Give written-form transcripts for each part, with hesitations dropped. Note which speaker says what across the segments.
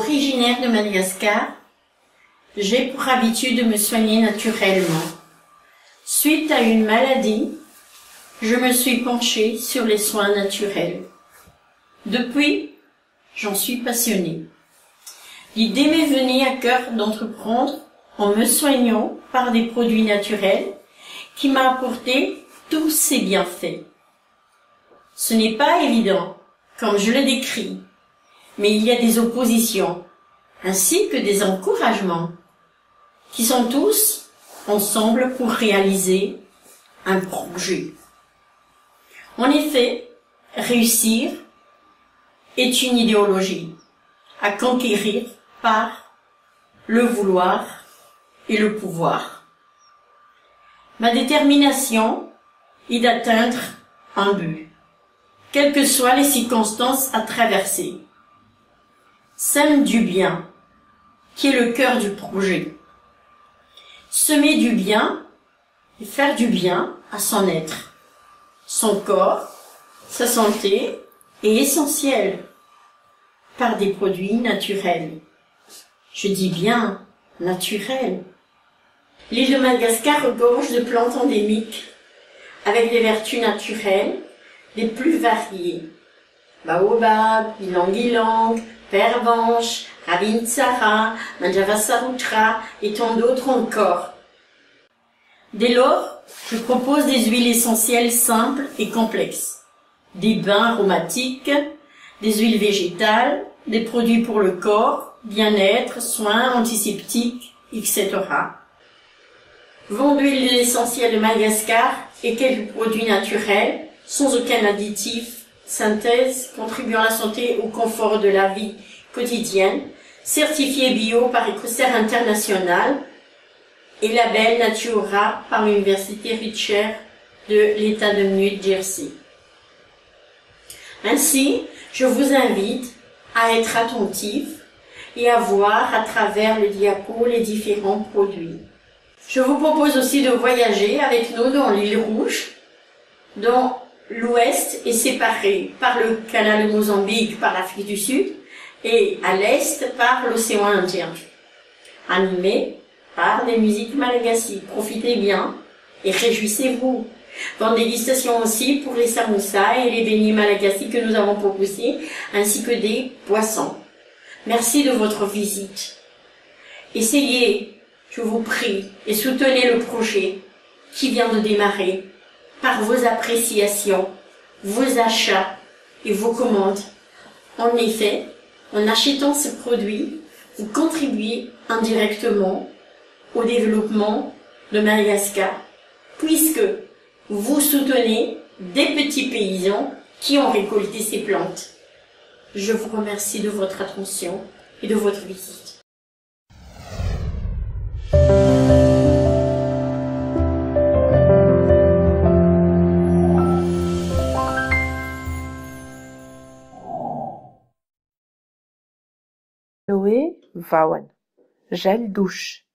Speaker 1: Originaire de Madagascar, j'ai pour habitude de me soigner naturellement. Suite à une maladie, je me suis penchée sur les soins naturels. Depuis, j'en suis passionnée. L'idée m'est venue à cœur d'entreprendre en me soignant par des produits naturels qui m'a apporté tous ces bienfaits. Ce n'est pas évident, comme je le décris, mais il y a des oppositions, ainsi que des encouragements, qui sont tous ensemble pour réaliser un projet. En effet, réussir est une idéologie à conquérir par le vouloir et le pouvoir. Ma détermination est d'atteindre un but, quelles que soient les circonstances à traverser. Sème du bien, qui est le cœur du projet. Semer du bien et faire du bien à son être. Son corps, sa santé est essentielle par des produits naturels. Je dis bien naturels. L'île de Madagascar regorge de plantes endémiques avec des vertus naturelles les plus variées. Baobab, ylang-ylang, pervenche, ravintsara, manjavasarutra et tant d'autres encore. Dès lors, je propose des huiles essentielles simples et complexes, des bains aromatiques, des huiles végétales, des produits pour le corps, bien-être, soins, antiseptiques, etc. Vent d'huile essentielle de Madagascar et quelques produits naturels, sans aucun additif, synthèse, contribuant à la santé et au confort de la vie quotidienne, certifié bio par Écossaire International et label Natura par l'Université Richter de l'État de New Jersey. Ainsi, je vous invite à être attentif et à voir à travers le diapo les différents produits. Je vous propose aussi de voyager avec nous dans l'île Rouge, dont l'ouest est séparé par le canal de Mozambique par l'Afrique du Sud et à l'est par l'océan Indien. Animé par des musiques malagasy. Profitez bien et réjouissez-vous. Bonne dégustation aussi pour les samoussas et les beignets malagasy que nous avons proposés, ainsi que des poissons. Merci de votre visite. Essayez, je vous prie, et soutenez le projet qui vient de démarrer par vos appréciations, vos achats et vos commandes. En effet, en achetant ce produit, vous contribuez indirectement au développement de Madagascar, puisque vous soutenez des petits paysans qui ont récolté ces plantes. Je vous remercie de votre attention et de votre visite.
Speaker 2: Aloe Vauen, gel douche.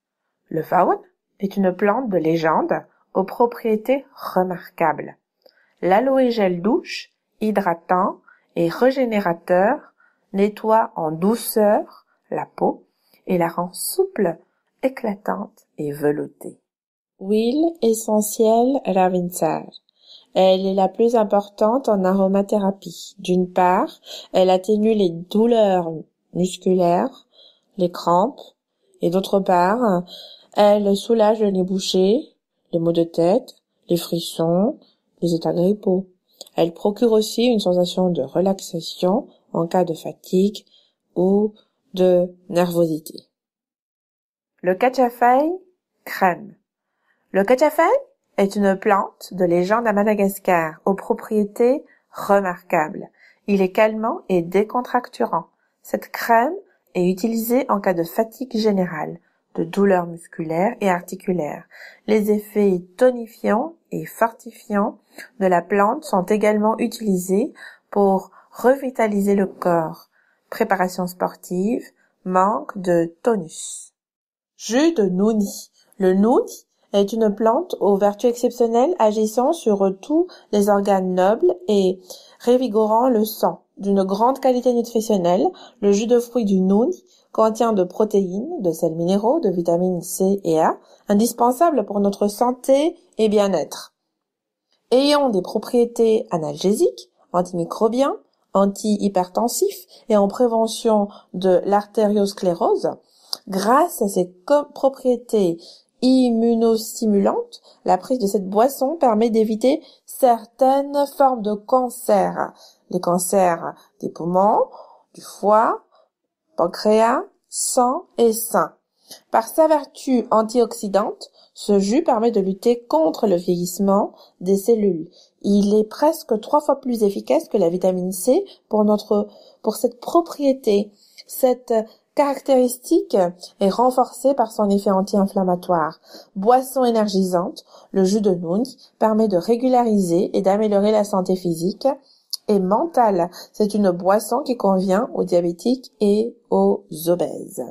Speaker 2: Le Vauen est une plante de légende aux propriétés remarquables. L'aloe gel douche, hydratant et régénérateur, nettoie en douceur la peau et la rend souple, éclatante et veloutée. Huile essentielle Ravinsar. Elle est la plus importante en aromathérapie. D'une part, elle atténue les douleurs musculaires, les crampes, et d'autre part, elle soulage les bouchées, les maux de tête, les frissons, les états grippaux. Elle procure aussi une sensation de relaxation en cas de fatigue ou de nervosité. Le cachafai, crème. Le cachafai est une plante de légende à Madagascar aux propriétés remarquables. Il est calmant et décontracturant. Cette crème est utilisée en cas de fatigue générale, de douleurs musculaires et articulaires. Les effets tonifiants et fortifiants de la plante sont également utilisés pour revitaliser le corps. Préparation sportive, manque de tonus. Jus de nouni. Le nouni est une plante aux vertus exceptionnelles agissant sur tous les organes nobles et révigorant le sang. D'une grande qualité nutritionnelle, le jus de fruits du nouni contient de protéines, de sels minéraux, de vitamines C et A, indispensables pour notre santé et bien-être. Ayant des propriétés analgésiques, antimicrobiens, anti-hypertensifs et en prévention de l'artériosclérose, grâce à ses propriétés immunostimulantes, la prise de cette boisson permet d'éviter certaines formes de cancer. Les cancers des poumons, du foie, pancréas, sang et sein. Par sa vertu antioxydante, ce jus permet de lutter contre le vieillissement des cellules. Il est presque 3 fois plus efficace que la vitamine C pour cette propriété. Cette caractéristique est renforcée par son effet anti-inflammatoire. Boisson énergisante, le jus de Nung permet de régulariser et d'améliorer la santé physique et mentale. C'est une boisson qui convient aux diabétiques et aux obèses.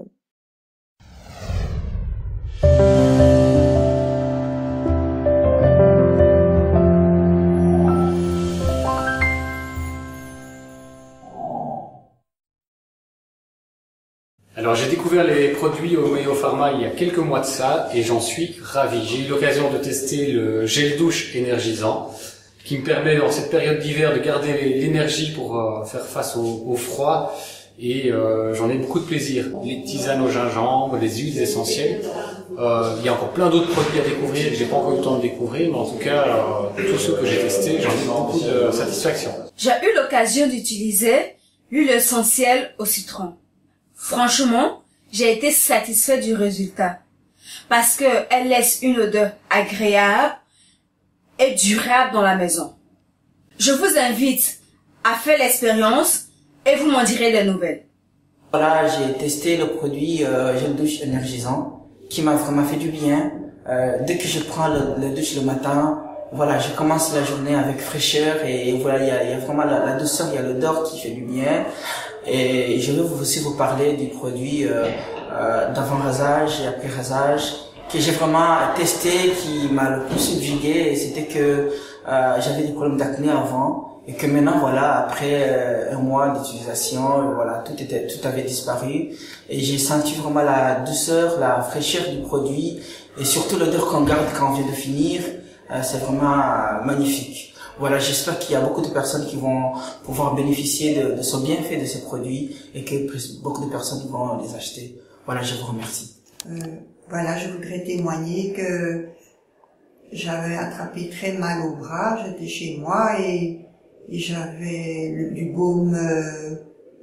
Speaker 3: Alors j'ai découvert les produits Omeo Pharma il y a quelques mois de ça et j'en suis ravi. J'ai eu l'occasion de tester le gel douche énergisant qui me permet dans cette période d'hiver de garder l'énergie pour faire face au froid et j'en ai beaucoup de plaisir. Les tisanes au gingembre, les huiles essentielles. Il y a encore plein d'autres produits à découvrir que j'ai pas encore eu le temps de découvrir, mais en tout cas tous ceux que j'ai testés, j'en ai beaucoup de satisfaction.
Speaker 4: J'ai eu l'occasion d'utiliser l'huile essentielle au citron. Franchement, j'ai été satisfait du résultat parce que elle laisse une odeur agréable et durable dans la maison. Je vous invite à faire l'expérience et vous m'en direz des nouvelles.
Speaker 5: Voilà, j'ai testé le produit gel douche énergisant qui m'a vraiment fait du bien. Dès que je prends le douche le matin, voilà, je commence la journée avec fraîcheur et voilà, il y a vraiment la douceur, il y a l'odeur qui fait du bien. Et je vais aussi vous parler du produit d'avant-rasage et après-rasage que j'ai vraiment testé, qui m'a le plus subjugué. Et c'était que j'avais des problèmes d'acné avant et que maintenant, voilà, après un mois d'utilisation, voilà, tout avait disparu et j'ai senti vraiment la douceur, la fraîcheur du produit et surtout l'odeur qu'on garde quand on vient de finir. C'est vraiment magnifique. Voilà, j'espère qu'il y a beaucoup de personnes qui vont pouvoir bénéficier de ce bienfait de ces produits et que beaucoup de personnes vont les acheter. Voilà, je vous remercie.
Speaker 6: Voilà, je voudrais témoigner que j'avais attrapé très mal au bras, j'étais chez moi et j'avais du baume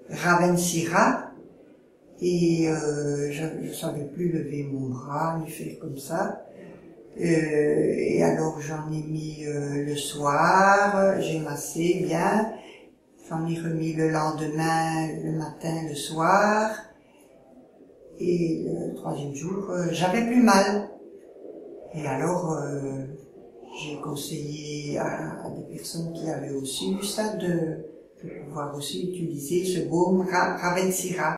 Speaker 6: Ravensira et je savais plus lever mon bras ni faire comme ça. Et alors j'en ai mis le soir, j'ai massé bien, j'en ai remis le lendemain, le matin, le soir, et le 3e jour, j'avais plus mal. Et alors j'ai conseillé à des personnes qui avaient aussi eu ça de pouvoir aussi utiliser ce baume Ravensira.